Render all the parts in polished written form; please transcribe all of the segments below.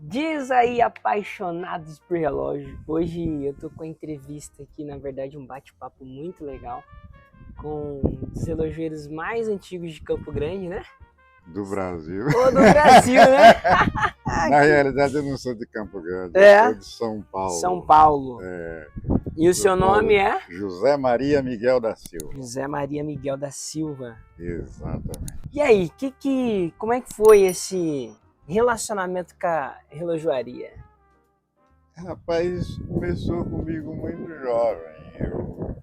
Diz aí, apaixonados por relógio. Hoje eu tô com a entrevista aqui, na verdade, um bate-papo muito legal com um dos relojoeiros mais antigos de Campo Grande, né? Do Brasil. Ou do Brasil, né? Na realidade, eu não sou de Campo Grande, É? eu sou de São Paulo. São Paulo. É, E o seu nome é? José Maria Miguel da Silva. José Maria Miguel da Silva. Exatamente. E aí, como é que foi esse relacionamento com a relojoaria? Rapaz, começou comigo muito jovem. Eu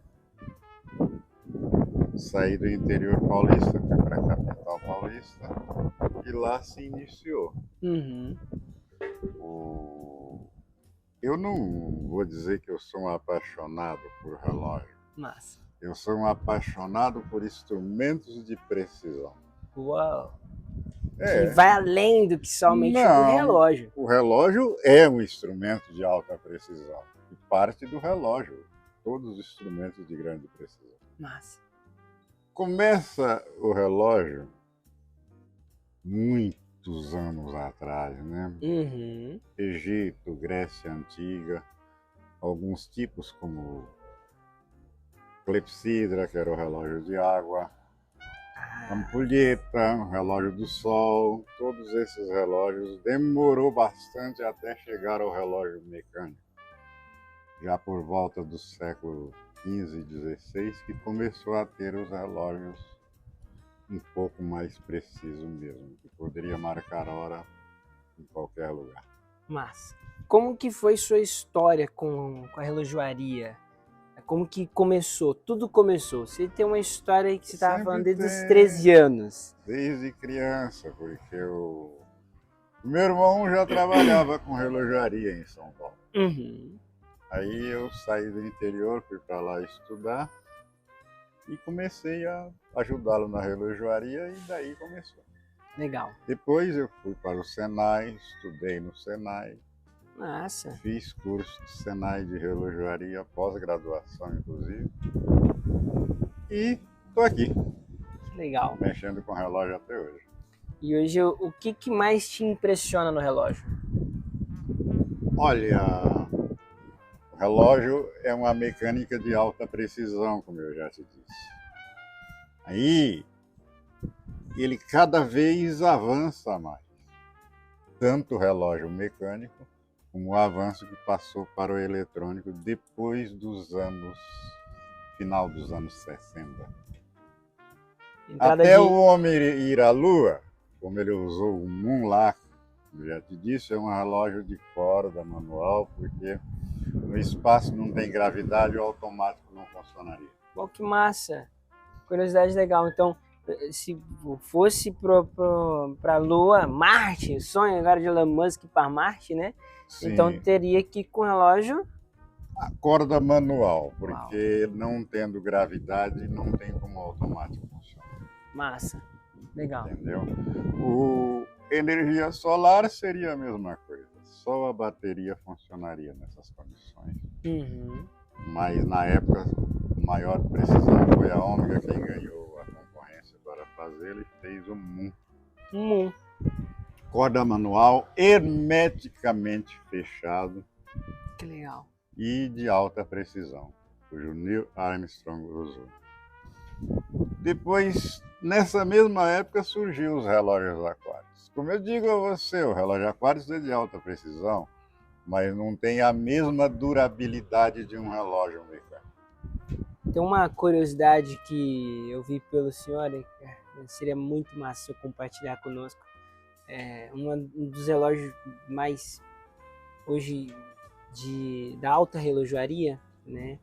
saí do interior paulista, fui para a capital paulista e lá se iniciou. Uhum. Eu não vou dizer que eu sou um apaixonado por relógio. Massa. Eu sou um apaixonado por instrumentos de precisão. Uau. Que É. vai além do que somente o Não, relógio. o relógio é um instrumento de alta precisão. E parte do relógio. Todos os instrumentos de grande precisão. Massa. Começa o relógio muitos anos atrás, né? Uhum. Egito, Grécia Antiga, alguns tipos como clepsidra, que era o relógio de água, ampulheta, o relógio do sol, todos esses relógios demorou bastante até chegar ao relógio mecânico. Já por volta do século XV e XVI que começou a ter os relógios um pouco mais precisos mesmo, que poderia marcar hora em qualquer lugar. Massa. Como que foi sua história com a relojoaria? Como que começou? Tudo começou. Você tem uma história aí que você estava falando desde os 13 anos. Desde criança, porque o meu irmão já trabalhava com relojaria em São Paulo. Uhum. Aí eu saí do interior, fui para lá estudar e comecei a ajudá-lo na relojoaria e daí começou. Legal. Depois eu fui para o Senai, estudei no Senai. Massa. Fiz curso de Senai de relojoaria, pós-graduação inclusive. E estou aqui. Que legal. Mexendo com relógio até hoje. E hoje o que mais te impressiona no relógio? Olha, o relógio é uma mecânica de alta precisão, como eu já te disse. Aí ele cada vez avança mais. Tanto o relógio mecânico como o avanço que passou para o eletrônico depois final dos anos 60. Até o homem ir à Lua, como ele usou o Moonlac, eu já te disse, é um relógio de corda manual, porque no espaço não tem gravidade, o automático não funcionaria. Bom, que massa! Curiosidade legal. Então, se fosse para a Lua, Marte, sonho agora de Elon Musk para Marte, né? Sim. Então teria que ir com relógio a corda manual, porque não tendo gravidade não tem como o automático funcionar. Massa, legal. Entendeu? Energia solar seria a mesma coisa, só a bateria funcionaria nessas condições. Uhum. Mas na época, maior precisão foi a Ômega quem ganhou a concorrência para fazer, ele fez o Moon. Corda manual, hermeticamente fechado. Que legal. E de alta precisão, cujo Neil Armstrong usou. Depois, nessa mesma época, surgiu os relógios aquários. Como eu digo a você, o relógio aquário é de alta precisão, mas não tem a mesma durabilidade de um relógio mecânico. Tem uma curiosidade que eu vi pelo senhor, seria muito massa se eu compartilhar conosco. Um dos relógios mais, hoje, da alta relojoaria, né?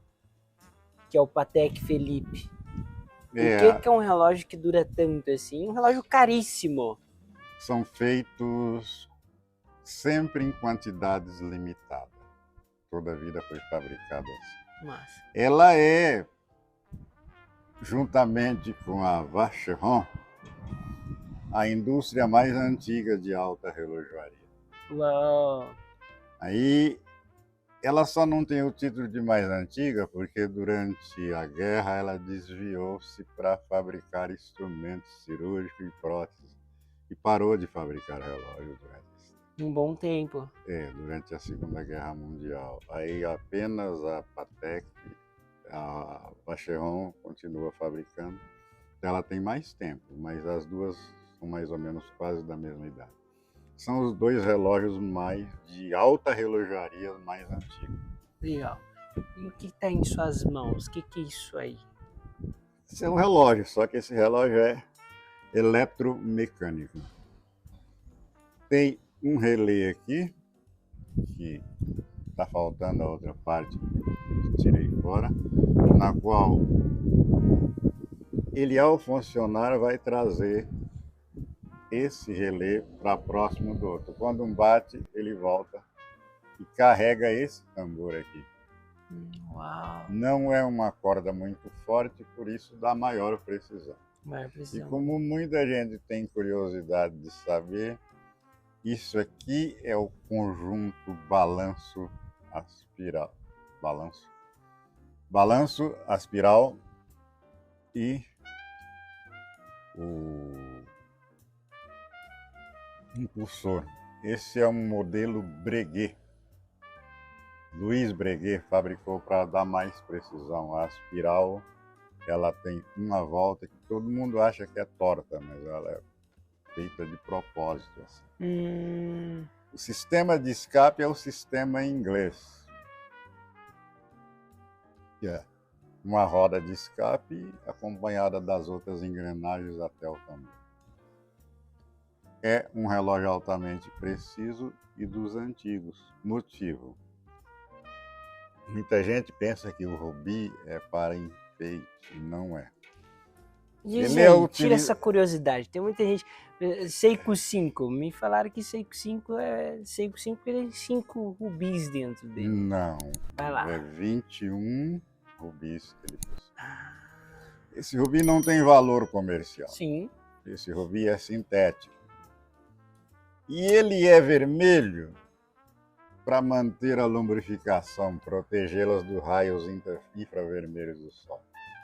Que é o Patek Philippe. Por que é um relógio que dura tanto assim? Um relógio caríssimo. São feitos sempre em quantidades limitadas. Toda a vida foi fabricada assim. Massa. Ela é, juntamente com a Vacheron, a indústria mais antiga de alta relojoaria. Uau! Aí ela só não tem o título de mais antiga porque durante a guerra ela desviou-se para fabricar instrumentos cirúrgicos e próteses e parou de fabricar relógios durante esse tempo. Um bom tempo. Durante a Segunda Guerra Mundial. Aí apenas a Patek, a Vacheron continua fabricando. Ela tem mais tempo, mas as duas são mais ou menos quase da mesma idade. São os dois relógios mais de alta relojaria mais antigos. Legal. E o que está em suas mãos? O que é isso aí? Esse é um relógio, só que esse relógio é eletromecânico. Tem um relé aqui, que está faltando a outra parte que tirei fora, na qual ele, ao funcionar, vai trazer esse relé para próximo do outro. Quando um bate, ele volta e carrega esse tambor aqui. Uau! Não é uma corda muito forte, por isso dá maior precisão. Maior E precisão. como muita gente tem curiosidade de saber, isso aqui é o conjunto balanço-aspiral. Balanço, aspiral e o impulsor. Esse é um modelo Breguet. Louis Breguet fabricou para dar mais precisão. A aspiral, ela tem uma volta que todo mundo acha que é torta, mas ela é feita de propósito. Assim. O sistema de escape é o sistema inglês. Que é uma roda de escape acompanhada das outras engrenagens até o tambor. É um relógio altamente preciso e dos antigos. Motivo: muita gente pensa que o rubi é para enfeite, não é. Diz aí, tira essa curiosidade. Tem muita gente. Seiko 5. Me falaram que Seiko 5 tem 5 rubis dentro dele. Não. Vai lá. É 21 rubis que ele possui. Esse rubi não tem valor comercial. Sim. Esse rubi é sintético. E ele é vermelho para manter a lubrificação, protegê-las dos raios infravermelhos do sol.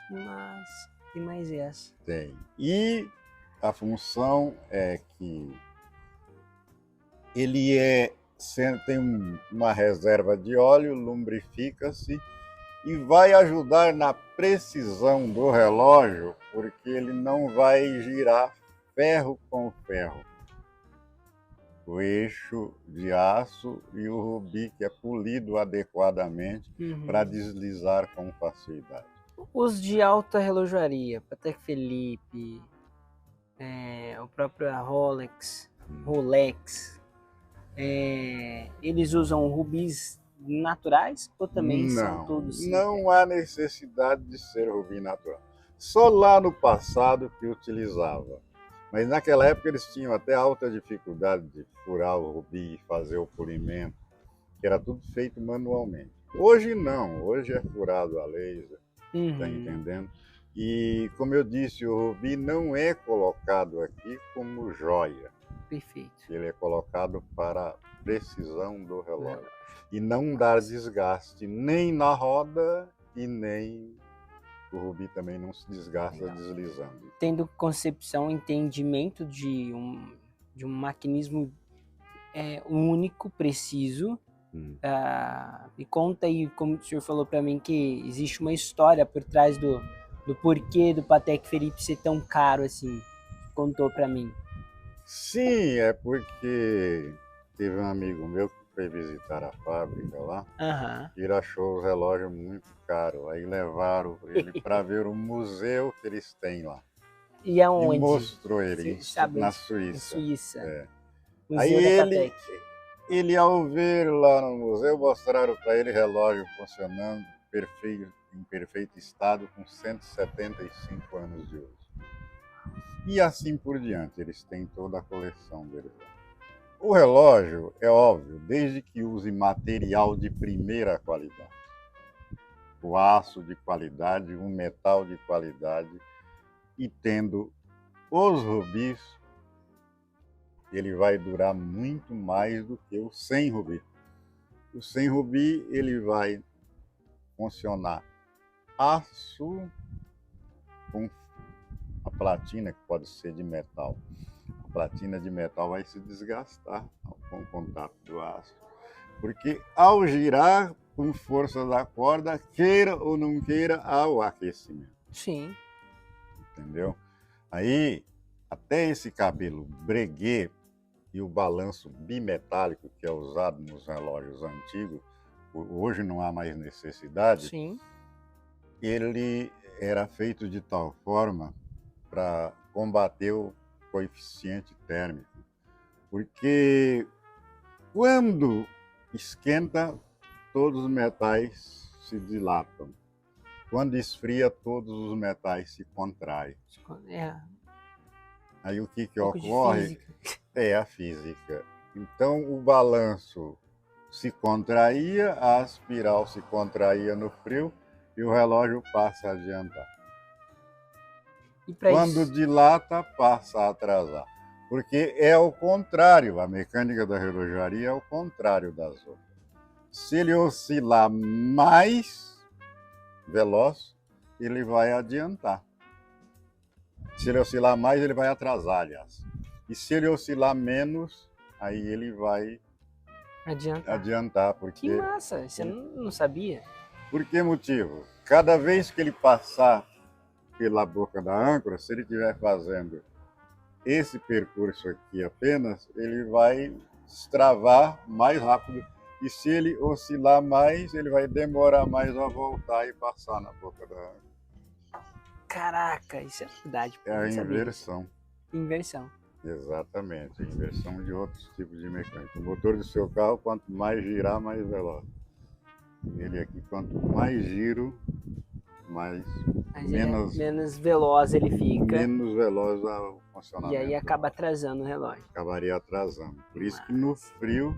Mas tem mais essa. Tem. E a função é que ele tem uma reserva de óleo, lubrifica-se e vai ajudar na precisão do relógio, porque ele não vai girar ferro com ferro. O eixo de aço e o rubi, que é polido adequadamente para deslizar com facilidade. Os de alta relojaria, Patek Philippe, o próprio Rolex, eles usam rubis naturais ou também são todos sintéticos? Não há necessidade de ser rubi natural. Só lá no passado que utilizava. Mas naquela época eles tinham até alta dificuldade de furar o rubi e fazer o polimento, que era tudo feito manualmente. Hoje não, hoje é furado a laser, tá entendendo? E como eu disse, o rubi não é colocado aqui como joia. Perfeito. Ele é colocado para a precisão do relógio. E não dar desgaste nem na roda e nem o rubi também não se desgasta deslizando. Tendo concepção, entendimento de um maquinismo único, preciso. Me conta aí, como o senhor falou para mim, que existe uma história por trás do porquê do Patek Philippe ser tão caro assim. Contou para mim. Sim, é porque teve um amigo meu que foi visitar a fábrica lá e ele achou os relógios muito caros. Aí levaram ele para ver o museu que eles têm lá. E aonde? E mostrou ele na Na Suíça. Suíça. Aí ele, ao ver lá no museu, mostraram para ele relógio funcionando em perfeito estado, com 175 anos de uso. E assim por diante, eles têm toda a coleção deles lá. O relógio, é óbvio, desde que use material de primeira qualidade. O aço de qualidade, um metal de qualidade, e tendo os rubis, ele vai durar muito mais do que o sem rubi. O sem rubi, ele vai funcionar aço com a platina, que pode ser de metal. platina de metal vai se desgastar com o contato do aço. Porque ao girar com força da corda, queira ou não queira, há o aquecimento. Sim. Entendeu? Aí, até esse cabelo breguet e o balanço bimetálico que é usado nos relógios antigos, hoje não há mais necessidade, Sim. ele era feito de tal forma para combater o coeficiente térmico. Porque quando esquenta, todos os metais se dilatam. Quando esfria, todos os metais se contraem. É. Aí o que pouco de ocorre física. é a física. Então o balanço se contraía, a espiral se contraía no frio e o relógio passa a adiantar. E para Quando isso, dilata, passa a atrasar. Porque é o contrário, a mecânica da relojaria é o contrário das outras. Se ele oscilar mais veloz, ele vai adiantar. Se ele oscilar mais, ele vai atrasar, aliás. E se ele oscilar menos, aí ele vai adiantar. que Porque, massa, você não sabia? por que motivo? Cada vez que ele passar pela boca da âncora, se ele estiver fazendo esse percurso aqui apenas, ele vai destravar mais rápido. E se ele oscilar mais, ele vai demorar mais a voltar e passar na boca da âncora. Caraca, isso é verdade. É a inversão. Inversão. Exatamente, a inversão de outros tipos de mecânica. O motor do seu carro, quanto mais girar, mais veloz. Ele aqui, quanto mais giro, menos veloz ele fica. Menos veloz o funcionamento. E aí acaba atrasando o relógio. Acabaria atrasando. Por isso que no frio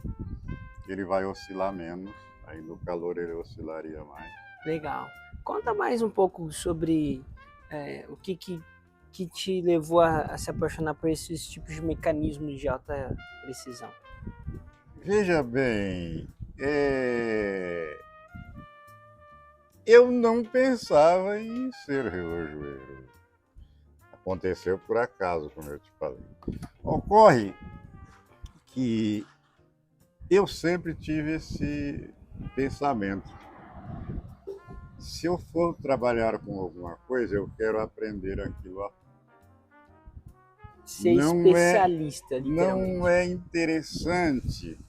ele vai oscilar menos, aí no calor ele oscilaria mais. Legal. Conta mais um pouco sobre o que te levou a se apaixonar por esses tipos de mecanismos de alta precisão. Veja bem, eu não pensava em ser relojoeiro. Aconteceu por acaso, como eu te falei. Ocorre que eu sempre tive esse pensamento. Se eu for trabalhar com alguma coisa, eu quero aprender aquilo a fundo. Ser especialista, literalmente. Não é interessante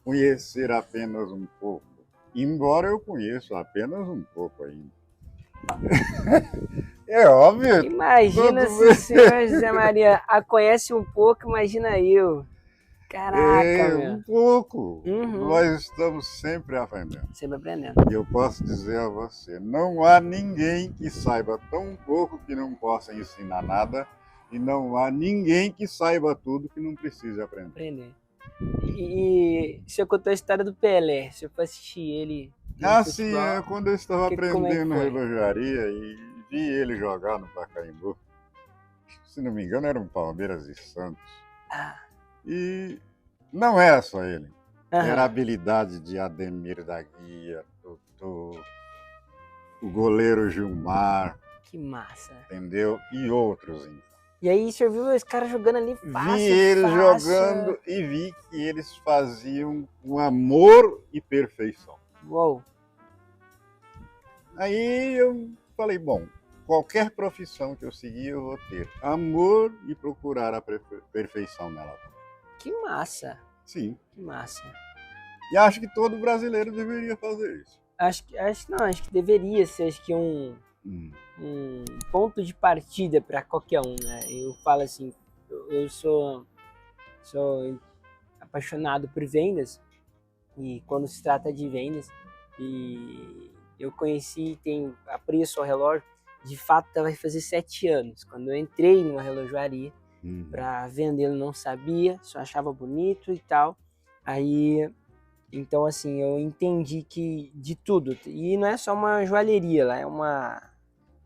conhecer apenas um pouco, embora eu conheça apenas um pouco ainda. É óbvio. Imagina se o senhor José Maria a conhece um pouco, imagina eu. Caraca, meu. Um pouco. Uhum. Nós estamos sempre aprendendo. Sempre aprendendo. E eu posso dizer a você, não há ninguém que saiba tão pouco que não possa ensinar nada, e não há ninguém que saiba tudo que não precise aprender. E você contou a história do Pelé, você foi assistir ele sim, quando eu estava aprendendo relojaria e vi ele jogar no Pacaembu. Se não me engano, era um Palmeiras e Santos. E não era só ele. Era a habilidade de Ademir da Guia, o goleiro Gilmar. Que massa. Entendeu? E outros, então. E aí você viu os caras jogando ali fácil. Vi eles jogando e vi que eles faziam com amor e perfeição. Uou. Aí eu falei, bom, qualquer profissão que eu seguir, eu vou ter amor e procurar a perfeição nela. Que massa. Sim. Que massa. E acho que todo brasileiro deveria fazer isso. Acho que deveria ser um ponto de partida para qualquer um, né? Eu falo assim, eu sou apaixonado por vendas, e quando se trata de vendas, e eu apreço ao relógio, de fato vai fazer 7 anos, quando eu entrei numa relojoaria para vendê-lo, não sabia, só achava bonito e tal, aí, então assim, eu entendi que de tudo, e não é só uma joalheria, lá é uma,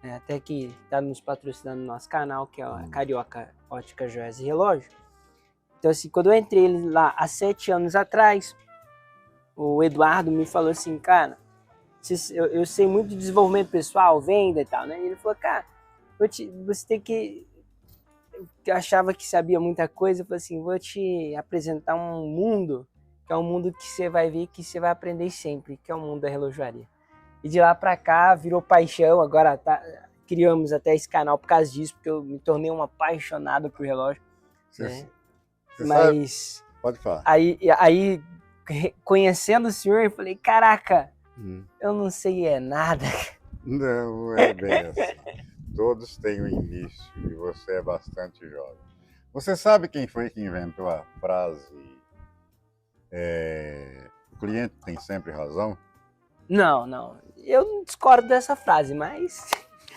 até que está nos patrocinando no nosso canal, que é a Carioca Ótica Joias e Relógio. Então assim, quando eu entrei lá há 7 anos atrás, o Eduardo me falou assim, cara, eu sei muito de desenvolvimento pessoal, venda e tal, né? E ele falou, cara, você tem que eu achava que sabia muita coisa, eu falei assim, vou te apresentar um mundo, que é um mundo que você vai ver que você vai aprender sempre, que é o mundo da relojoaria. E de lá pra cá virou paixão, agora criamos até esse canal por causa disso, porque eu me tornei um apaixonado por relógio. Né? Você Mas sabe? Pode falar. aí conhecendo o senhor, eu falei, caraca, eu não sei nada. Não é bem assim. Todos têm um início e você é bastante jovem. Você sabe quem foi que inventou a frase o cliente tem sempre razão? Não. Eu não discordo dessa frase, mas...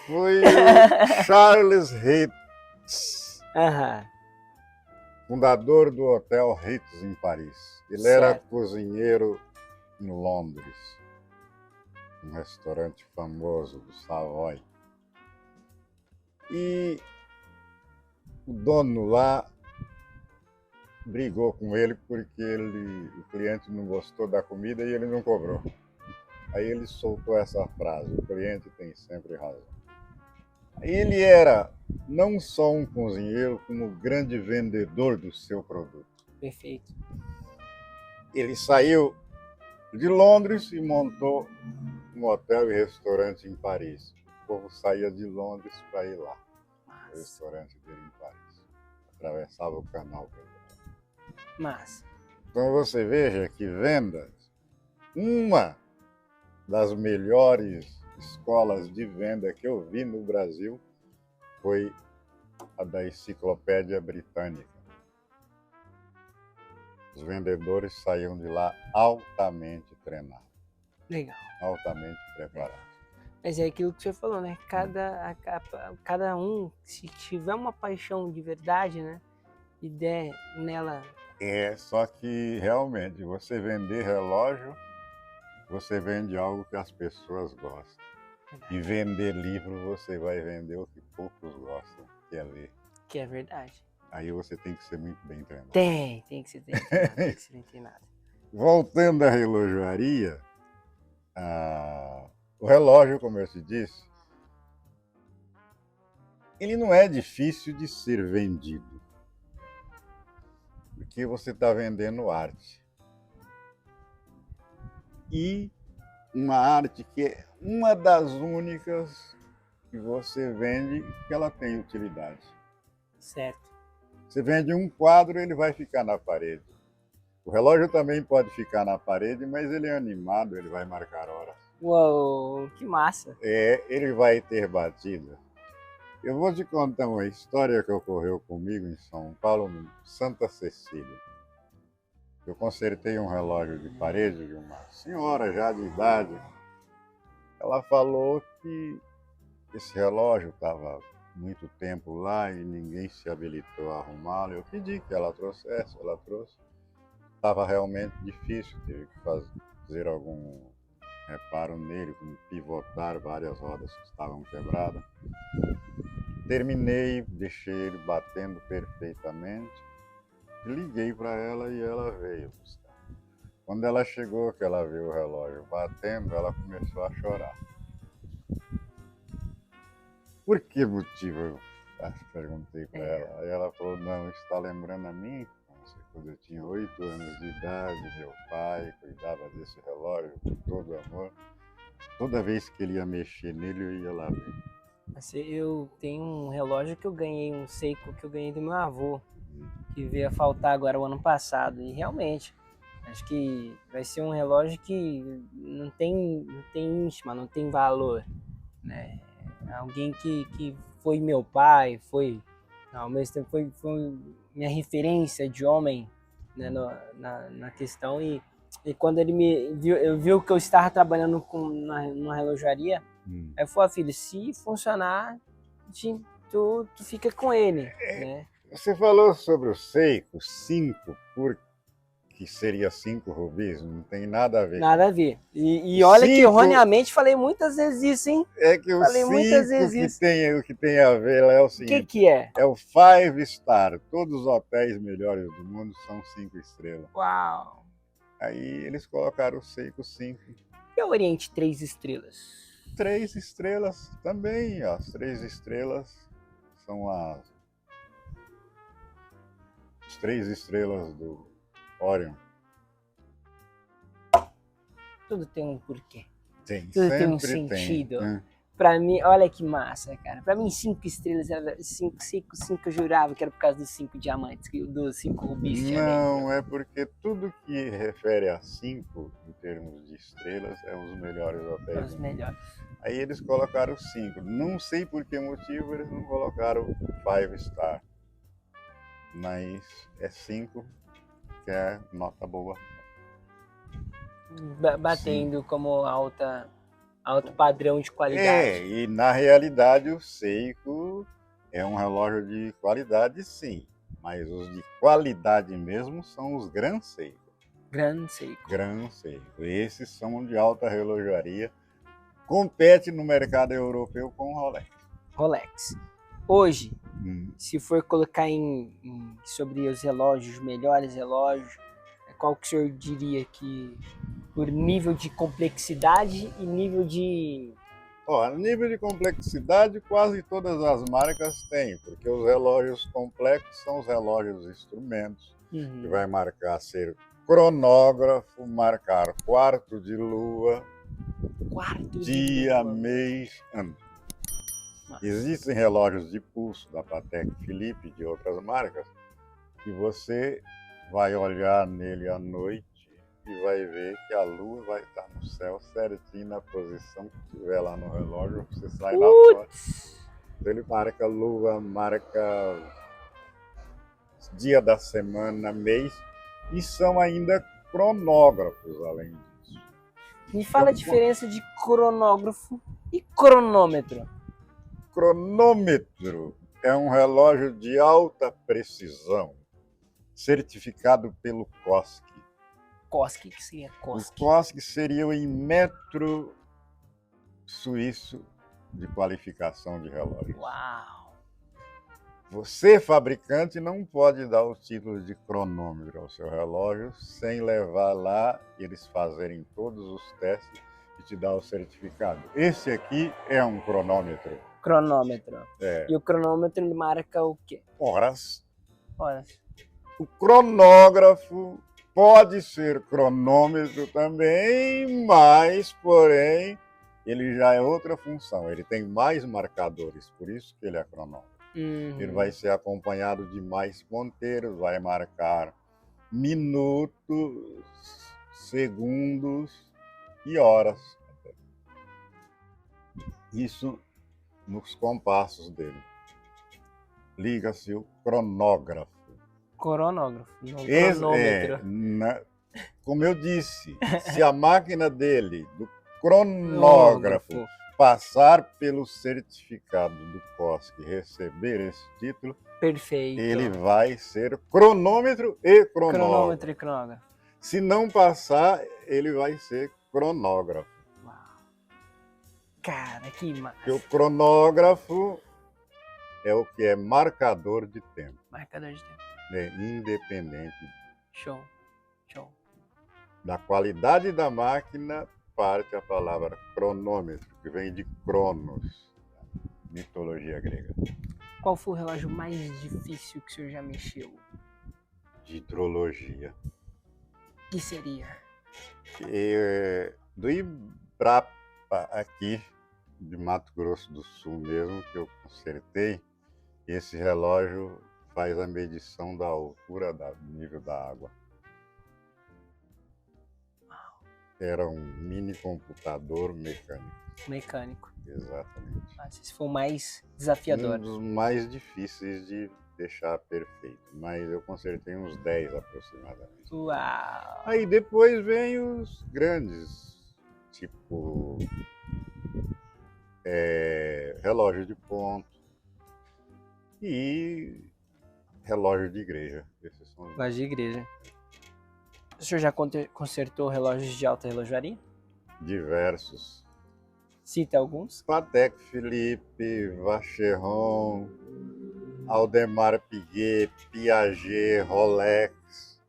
Foi o Charles Ritz, fundador do Hotel Ritz em Paris. Ele era cozinheiro em Londres, um restaurante famoso do Savoy. E o dono lá brigou com ele porque o cliente não gostou da comida e ele não cobrou. Aí ele soltou essa frase, o cliente tem sempre razão. Ele era não só um cozinheiro, como um grande vendedor do seu produto. Perfeito. Ele saiu de Londres e montou um hotel e restaurante em Paris. O povo saía de Londres para ir lá, no restaurante dele em Paris. Atravessava o canal. Então você veja que vendas, uma das melhores escolas de venda que eu vi no Brasil foi a da Enciclopédia Britânica. Os vendedores saíam de lá altamente treinados. Legal. Altamente preparados. Mas é aquilo que você falou, né? Cada um, se tiver uma paixão de verdade, né? E der nela... Só que realmente, você vender relógio, você vende algo que as pessoas gostam. E vender livro, você vai vender o que poucos gostam, que é ler. Que é verdade. Aí você tem que ser muito bem treinado. Tem que ser bem treinado. Voltando à relojoaria, o relógio, como eu te disse, ele não é difícil de ser vendido. Porque você está vendendo arte. E uma arte que é uma das únicas que você vende que ela tem utilidade. Certo. Você vende um quadro, ele vai ficar na parede. O relógio também pode ficar na parede, mas ele é animado, ele vai marcar horas. Uou, que massa! Ele vai ter batida. Eu vou te contar uma história que ocorreu comigo em São Paulo, em Santa Cecília. Eu consertei um relógio de parede de uma senhora já de idade. Ela falou que esse relógio estava muito tempo lá e ninguém se habilitou a arrumá-lo. Eu pedi que ela trouxesse, ela trouxe. Estava realmente difícil, tive que fazer algum reparo nele, como pivotar várias rodas que estavam quebradas. Terminei, deixei ele batendo perfeitamente, liguei para ela e ela veio buscar. Quando ela chegou, que ela viu o relógio batendo, ela começou a chorar. Por que motivo? Eu perguntei para ela. Aí ela falou, não, está lembrando a minha infância. Quando eu tinha 8 anos de idade, meu pai cuidava desse relógio com todo amor. Toda vez que ele ia mexer nele, eu ia lá ver. Eu tenho um relógio que eu ganhei, um Seiko que eu ganhei do meu avô, que veio a faltar agora o ano passado. E realmente, acho que vai ser um relógio que não tem íntima, não tem valor, né? Alguém que foi meu pai, ao mesmo tempo foi minha referência de homem, né, na questão. E quando ele viu que eu estava trabalhando numa relojaria, aí falou, filho, se funcionar, tu fica com ele, né? Você falou sobre o Seiko 5, que seria 5 rubis, não tem nada a ver. Nada a ver. E olha que erroneamente falei muitas vezes isso, hein? É que o 5 que tem a ver é o seguinte. O que é? É o 5 Star. Todos os hotéis melhores do mundo são 5 estrelas. Uau! Aí eles colocaram o Seiko 5. E o Oriente 3 estrelas? 3 estrelas também. As 3 estrelas são As 3 estrelas do Orion. Tudo tem um porquê. Tem, Tudo tem um sempre sentido. tem. Pra mim, olha que massa, cara. Pra mim, 5 estrelas era 5 eu jurava que era por causa dos 5 diamantes, dos 5 rubis que tinha dentro. Não, é porque tudo que refere a 5, em termos de estrelas, é os melhores São hotéis. os melhores. Aí eles colocaram 5. Não sei por que motivo eles não colocaram 5 star. Mas é 5, que é nota boa. Batendo como alto padrão de qualidade. E na realidade o Seiko é um relógio de qualidade, sim. Mas os de qualidade mesmo são os Gran Seiko. Gran Seiko. Gran Seiko. Esses são de alta relojaria. Compete no mercado europeu com o Rolex. Rolex. Hoje, se for colocar sobre os relógios, os melhores relógios, qual que o senhor diria que, por nível de complexidade e nível de... Nível de complexidade quase todas as marcas têm, porque os relógios complexos são os relógios instrumentos, que vai marcar ser cronógrafo, marcar quarto de lua, dia, mês, ano. Existem relógios de pulso da Patek Philippe e de outras marcas que você vai olhar nele à noite e vai ver que a lua vai estar no céu certinho na posição que tiver lá no relógio. Você sai lá fora. Ele marca lua, marca dia da semana, mês, e são ainda cronógrafos além disso. Me fala a diferença de cronógrafo e cronômetro. Cronômetro é um relógio de alta precisão, certificado pelo COSC. COSC, que seria COSC? O COSC seria o metro suíço de qualificação de relógio. Uau! Você, fabricante, não pode dar o título de cronômetro ao seu relógio sem levar lá, eles fazerem todos os testes e te dar o certificado. Esse aqui é um cronômetro. Cronômetro. É. E o cronômetro ele marca o quê? Horas. Horas. O cronógrafo pode ser cronômetro também, mas, porém, ele já é outra função. Ele tem mais marcadores, por isso que ele é cronômetro. Ele vai ser acompanhado de mais ponteiros, vai marcar minutos, segundos e horas. Isso nos compassos dele. Liga-se o cronógrafo. Cronógrafo, não cronômetro. Como eu disse, se a máquina dele, do cronógrafo, passar pelo certificado do COSC e receber esse título, perfeito, ele vai ser cronômetro e cronógrafo. Cronômetro e cronógrafo. Se não passar, ele vai ser cronógrafo. Uau. Cara, que massa. Porque o cronógrafo é o que é marcador de tempo. Marcador de tempo. É independente. Show, show. Da qualidade da máquina parte a palavra cronômetro, que vem de Cronos, mitologia grega. Qual foi o relógio mais difícil que o senhor já mexeu? De hidrologia. Que seria? Do Ibrapa, aqui de Mato Grosso do Sul mesmo, que eu consertei, esse relógio faz a medição da altura do nível da água. Era um mini computador mecânico. Mecânico. Exatamente. Esse foi o mais desafiador. Um dos mais difíceis de deixar perfeito, mas eu consertei uns 10 aproximadamente. Uau! Aí depois vem os grandes, tipo relógio de ponto e relógio de igreja. Esses são os... Relógio de igreja. O senhor já consertou relógios de alta relojaria? Diversos. Cita alguns. Patek Philippe, Vacheron, Audemars Piguet, Piaget, Rolex.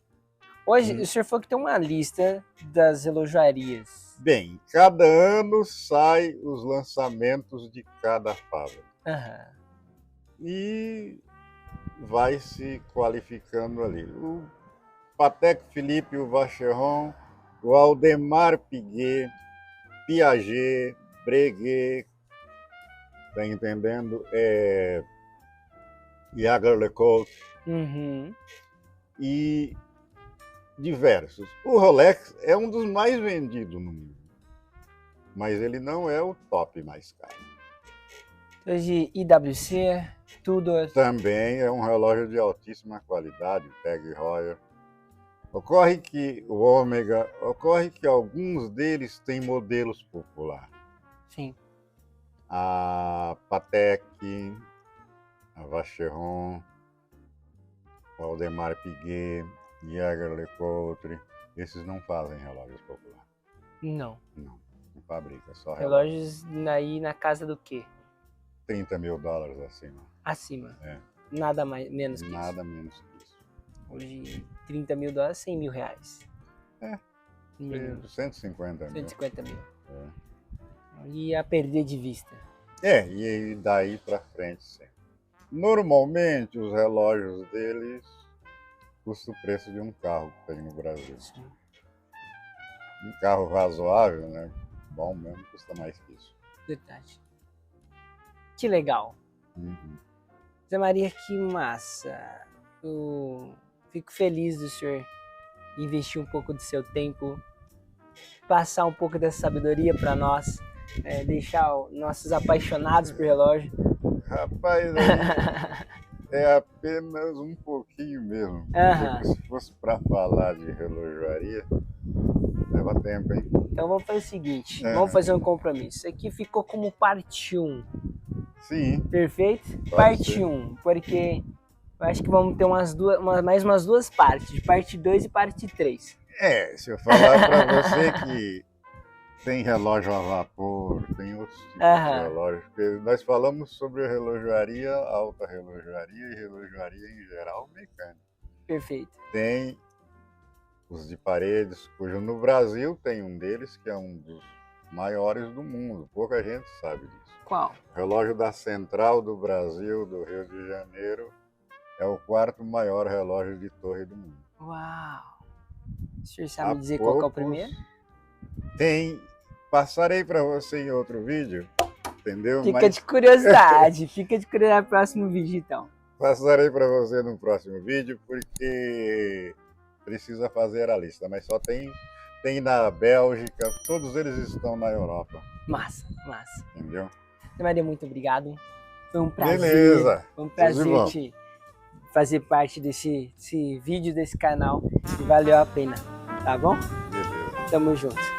Hoje, o senhor falou que tem uma lista das relojarias. Bem, cada ano sai os lançamentos de cada fábrica. Aham. E vai se qualificando ali. O Patek Philippe, o Vacheron, o Audemars Piguet, Piaget, Breguet, tá entendendo? Jaeger-LeCoultre Uhum. e diversos. O Rolex é um dos mais vendidos no mundo, mas ele não é o top mais caro. Hoje, IWC, Tudor. Também é um relógio de altíssima qualidade, Tag Heuer. Ocorre que alguns deles têm modelos populares. Sim. A Patek, a Vacheron, o Audemars Piguet, Jaeger-LeCoultre, esses não fazem relógios populares. Não. Não fabrica, só relógio. Relógios aí na casa do quê? $30 mil acima. Acima. É. Nada mais, menos que Nada isso. menos que isso. Hoje, $30 mil, $100 mil. É. Mínimo. 150 mil. 150 mil. É. E a perder de vista. E daí pra frente sempre. Normalmente os relógios deles custam o preço de um carro que tem no Brasil. Sim. Um carro razoável, né? Bom mesmo, custa mais que isso. Verdade. Que legal. Uhum. Zé Maria, que massa. Eu fico feliz do senhor investir um pouco do seu tempo, passar um pouco dessa sabedoria para nós, deixar nossos apaixonados por relógio. Rapaz, é apenas um pouquinho mesmo. Aham. Porque se fosse para falar de relojoaria, leva tempo, hein? Então vamos fazer o seguinte, vamos fazer um compromisso. Isso aqui ficou como parte 1. Sim. Perfeito? Pode Parte ser. 1, porque eu acho que vamos ter mais umas duas partes, de parte 2 e parte 3. Se eu falar para você que tem relógio a vapor, tem outros tipos de relógios, porque nós falamos sobre relojoaria, alta relojoaria e relojoaria em geral mecânica. Perfeito. Tem os de paredes, cujo no Brasil tem um deles que é um dos maiores do mundo, pouca gente sabe disso. Qual? O relógio da Central do Brasil, do Rio de Janeiro, é o 4º maior relógio de torre do mundo. Uau! O senhor sabe me dizer qual que é o primeiro? Passarei para você em outro vídeo, entendeu? Fica de curiosidade, fica de curiosidade no próximo vídeo então. Passarei para você no próximo vídeo, porque precisa fazer a lista, mas só tem na Bélgica, todos eles estão na Europa. Massa. Entendeu? Zé Maria, muito obrigado. Foi um prazer. Beleza. Foi um prazer te fazer parte desse vídeo, desse canal. E valeu a pena, tá bom? Beleza. Tamo junto.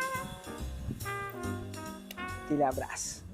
Aquele abraço.